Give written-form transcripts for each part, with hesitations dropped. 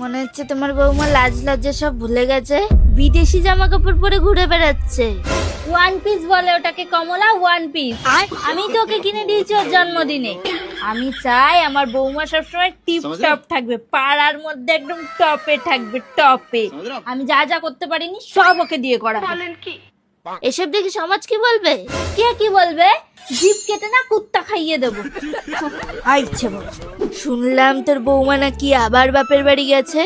মনে হচ্ছে তোমার বৌমা লাজ লজ্জা সব ভুলে গেছে, বিদেশি জামা কাপড় পরে ঘুরে বেড়াচ্ছে। ওয়ান পিস বলে ওটাকে কমলা, ওয়ান পিস। আমি তো ওকে কিনে দিয়েছি ওর জন্মদিনে। আমি চাই আমার বৌমা সবসময় টিপ টপ থাকবে, পাড়ার মধ্যে একদম টপে থাকবে, টপে। আমি যা যা করতে পারিনি সব ওকে দিয়ে করা। এসব দেখে সমাজ কি বলবে? কে কি বলবে? জিভ কেটে না কুত্তা খাইয়ে দেবো। ইচ্ছে বলো। শুনলাম তোর বৌমা নাকি আবার বাপের বাড়ি গেছে।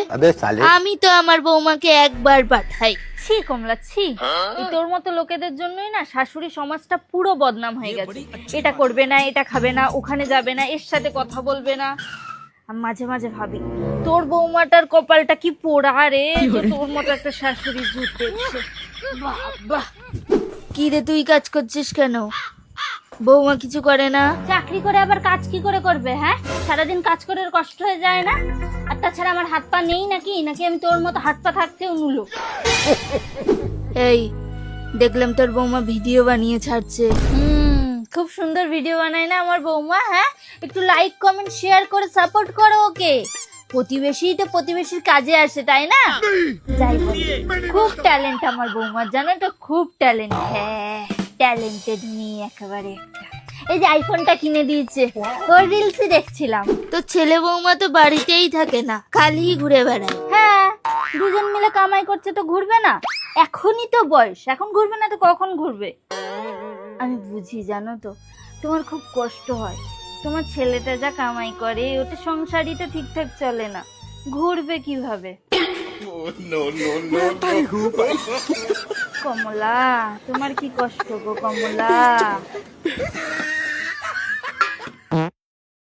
আমি তো আমার বৌমাকে একবার পাঠাই। ছি কমলা ছি, তোর মতো লোকেদের জন্যই না শাশুড়ি সমাজটা পুরো বদনাম হয়ে গেছে। এটা করবে না, এটা খাবে না, ওখানে যাবে না, এর সাথে কথা বলবে না। আমি মাঝে মাঝে ভাবি তোর বৌমাটার কপালটা কি পোড়া রে, তোর মতো একটা শাশুড়ি জুটেছে। বাহ, কি রে তুই কাজ করছিস কেন? বৌমা কিছু করে না? চাকরি করে আবার কাজ কি করে করবে? হ্যাঁ, সারাদিন কাজ করে কষ্ট হয়ে যায় না? আর তাছাড়া আমার হাত পা নেই নাকি আমি তোর মতো হাত পা থাকতেও নুলো? এই দেখলাম তোর বৌমা ভিডিও বানিয়ে ছাড়ছে। খুব সুন্দর ভিডিও বানায় না আমার বৌমা? হ্যাঁ, একটু লাইক কমেন্ট শেয়ার করে সাপোর্ট করো ওকে। প্রতিবেশী তো প্রতিবেশীর কাজে আসে, তাই না? যাই বল, খুব ট্যালেন্ট আমার বৌমার, জানো তো, খুব ট্যালেন্ট। হ্যাঁ, ট্যালেন্টেড মেয়ে একেবারে একটা। এই যে আইফোনটা কিনে দিয়েছে, ওর রিলসই দেখছিলাম। তো ছেলে বৌমা তো বাড়িতেই থাকে না, খালি ঘুরে বেড়ায়। হ্যাঁ, দুজন মিলে কামাই করছে তো ঘুরবে না? এখনই তো বয়স, এখন ঘুরবে না তো কখন ঘুরবে? আমি বুঝি, জানো তো, তোমার খুব কষ্ট হয়। তোমার ছেলেটা যা কামাই করে ওটা সংসারই তো ঠিকঠাক চলে না, ঘুরবে কিভাবে? কমলা, তোমার কি কষ্ট গো কমলা?